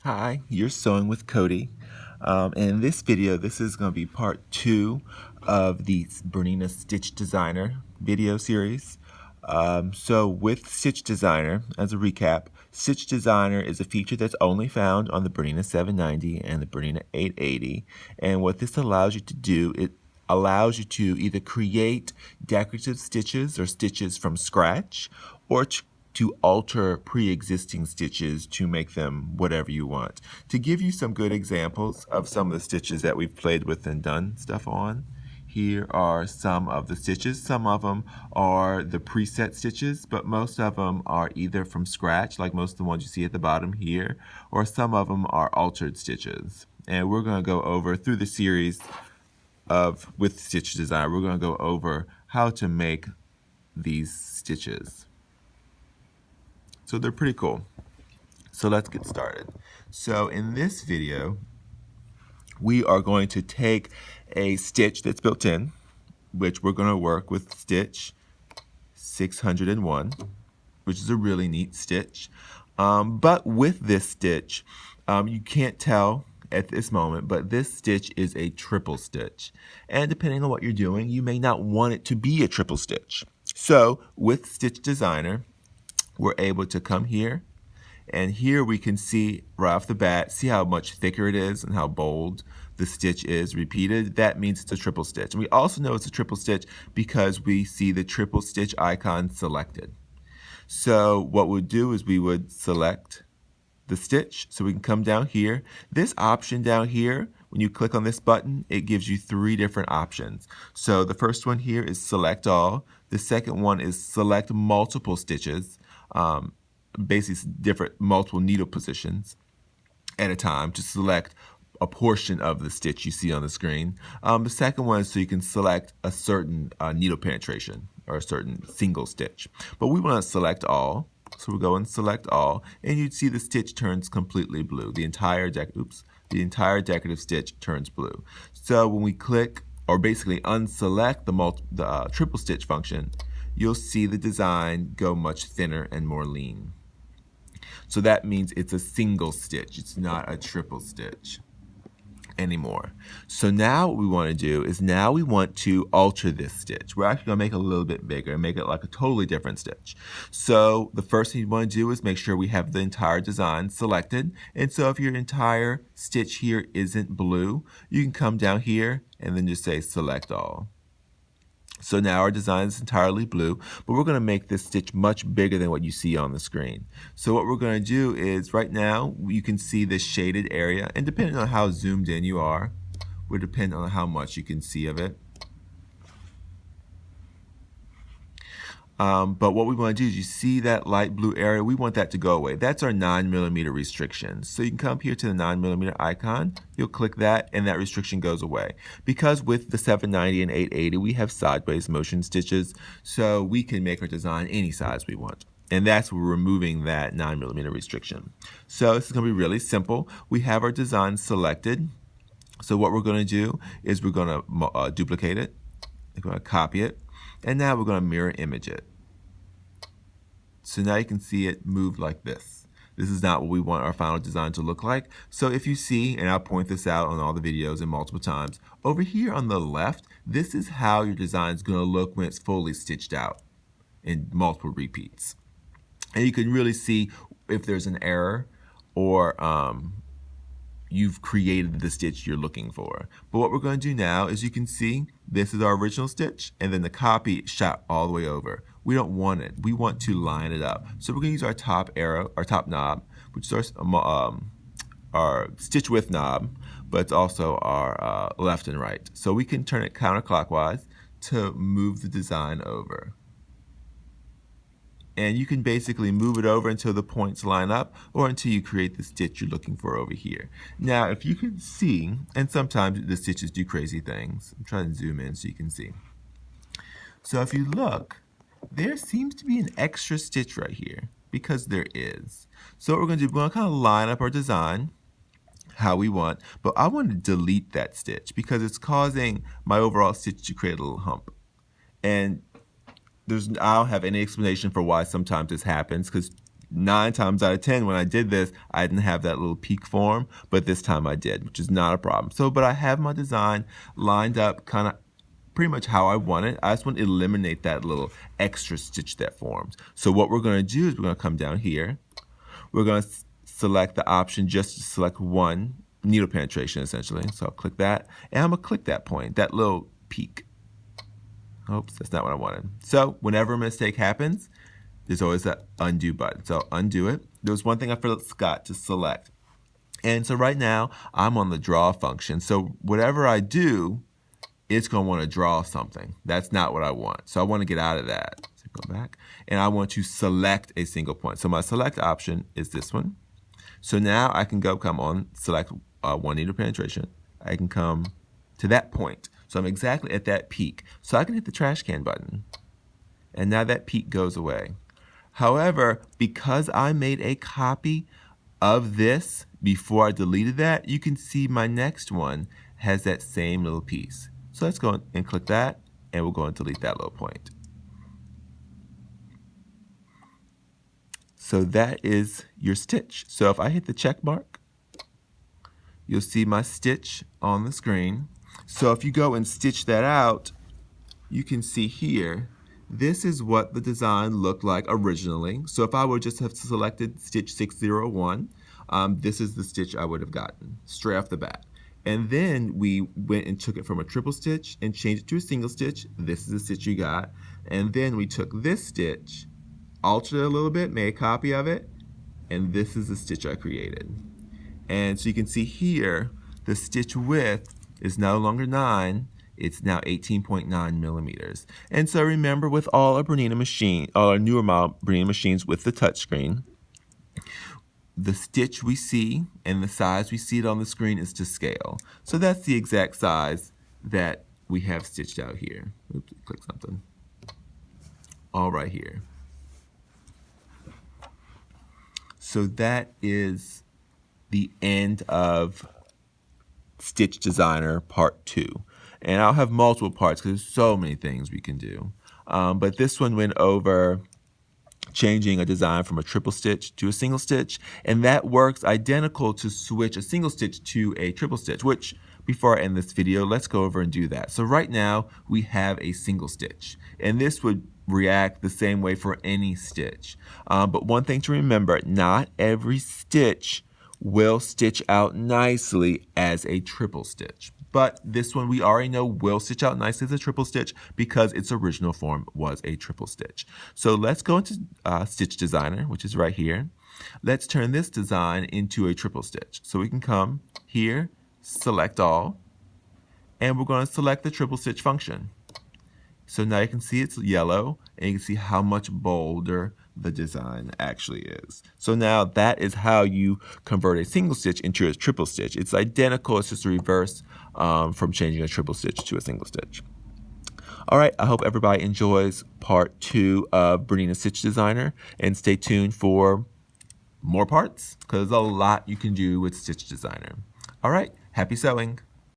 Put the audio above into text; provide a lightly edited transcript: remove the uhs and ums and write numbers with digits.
Hi, you're sewing with Cody. And in this video, this is going to be part 2 of the Bernina Stitch Designer video series. So with Stitch Designer, as a recap, Stitch Designer is a feature that's only found on the Bernina 790 and the Bernina 880. And what this allows you to do, it allows you to either create decorative stitches or stitches from scratch, or to alter pre-existing stitches to make them whatever you want. To give you some good examples of some of the stitches that we've played with and done stuff on, here are some of the stitches. Some of them are the preset stitches, but most of them are either from scratch, like most of the ones you see at the bottom here, or some of them are altered stitches. And we're going to go over through the series with Stitch Design, we're going to go over how to make these stitches. So they're pretty cool. So let's get started. So in this video, we are going to take a stitch that's built in, which we're going to work with stitch 601, which is a really neat stitch. But with this stitch, you can't tell at this moment, but this stitch is a triple stitch. And depending on what you're doing, you may not want it to be a triple stitch. So with Stitch Designer, we're able to come here, and here we can see right off the bat, see how much thicker it is and how bold the stitch is repeated. That means it's a triple stitch. And we also know it's a triple stitch because we see the triple stitch icon selected. So what we'll do is we would select the stitch, so we can come down here. This option down here, when you click on this button, it gives you 3 different options. So the first one here is select all. The second one is select multiple stitches, basically different multiple needle positions at a time to select a portion of the stitch you see on the screen. The second one is so you can select a certain needle penetration or a certain single stitch. But we want to select all. So we'll go and select all, and you'd see the stitch turns completely blue. The entire decorative stitch turns blue. So when we click, or basically unselect the triple stitch function, you'll see the design go much thinner and more lean. So that means it's a single stitch. It's not a triple stitch anymore. So now what we want to do is now we want to alter this stitch. We're actually going to make it a little bit bigger and make it like a totally different stitch. So the first thing you want to do is make sure we have the entire design selected. And so if your entire stitch here isn't blue, you can come down here and then just say select all. So now our design is entirely blue, but we're going to make this stitch much bigger than what you see on the screen. So what we're going to do is right now you can see this shaded area, and depending on how zoomed in you are, would depend on how much you can see of it. But what we want to do is you see that light blue area, we want that to go away. That's our 9mm restriction. So you can come here to the 9mm icon, you'll click that, and that restriction goes away. Because with the 790 and 880, we have sideways motion stitches, so we can make our design any size we want. And that's where we're removing that 9mm restriction. So this is going to be really simple. We have our design selected. So what we're going to do is we're going to duplicate it, we're going to copy it, and now we're going to mirror image it. So now you can see it move like this. This is not what we want our final design to look like. So if you see, and I'll point this out on all the videos and multiple times, over here on the left, this is how your design is going to look when it's fully stitched out in multiple repeats. And you can really see if there's an error or you've created the stitch you're looking for. But what we're going to do now is you can see this is our original stitch, and then the copy shot all the way over. We don't want it. We want to line it up. So we're going to use our top arrow, our top knob, which is our stitch width knob, but it's also our left and right. So we can turn it counterclockwise to move the design over. And you can basically move it over until the points line up or until you create the stitch you're looking for over here. Now, if you can see, and sometimes the stitches do crazy things. I'm trying to zoom in so you can see. So if you look, there seems to be an extra stitch right here because there is. So what we're going to do, we're going to kind of line up our design how we want, but I want to delete that stitch because it's causing my overall stitch to create a little hump. And I don't have any explanation for why sometimes this happens, because 9 times out of 10 when I did this, I didn't have that little peak form, but this time I did, which is not a problem. So, but I have my design lined up kind of pretty much how I want it. I just want to eliminate that little extra stitch that forms. So what we're going to do is we're going to come down here. We're going to select the option just to select one needle penetration essentially. So I'll click that, and I'm going to click that point, that little peak. Oops, that's not what I wanted. So whenever a mistake happens, there's always that undo button. So undo it. There was one thing I forgot to select. And so right now, I'm on the draw function. So whatever I do, it's going to want to draw something. That's not what I want. So I want to get out of that. So go back. And I want to select a single point. So my select option is this one. So now I can come on, select one needle penetration. I can come to that point. So I'm exactly at that peak. So I can hit the trash can button. And now that peak goes away. However, because I made a copy of this before I deleted that, you can see my next one has that same little piece. So let's go and click that, and we'll go and delete that little point. So that is your stitch. So if I hit the check mark, you'll see my stitch on the screen. So if you go and stitch that out, you can see here, this is what the design looked like originally. So if I would just have selected stitch 601, this is the stitch I would have gotten straight off the bat. And then we went and took it from a triple stitch and changed it to a single stitch. This is the stitch you got. And then we took this stitch, altered it a little bit, made a copy of it, and this is the stitch I created. And so you can see here, the stitch width is no longer 9, it's now 18.9 millimeters. And so remember, with all our Bernina machine, all our newer model Bernina machines with the touchscreen, the stitch we see and the size we see it on the screen is to scale. So that's the exact size that we have stitched out here. Oops, click something. All right here. So that is the end of Stitch Designer Part 2. And I'll have multiple parts because there's so many things we can do. But this one went over changing a design from a triple stitch to a single stitch, and that works identical to switch a single stitch to a triple stitch, which before I end this video, let's go over and do that. So right now we have a single stitch, and this would react the same way for any stitch. But one thing to remember, not every stitch will stitch out nicely as a triple stitch. But this one we already know will stitch out nicely as a triple stitch because its original form was a triple stitch. So let's go into Stitch Designer, which is right here. Let's turn this design into a triple stitch. So we can come here, select all, and we're going to select the triple stitch function. So now you can see it's yellow, and you can see how much bolder the design actually is. So now that is how you convert a single stitch into a triple stitch. It's identical, it's just a reverse from changing a triple stitch to a single stitch. All right, I hope everybody enjoys part 2 of Bernina Stitch Designer, and stay tuned for more parts because there's a lot you can do with Stitch Designer. All right, happy sewing.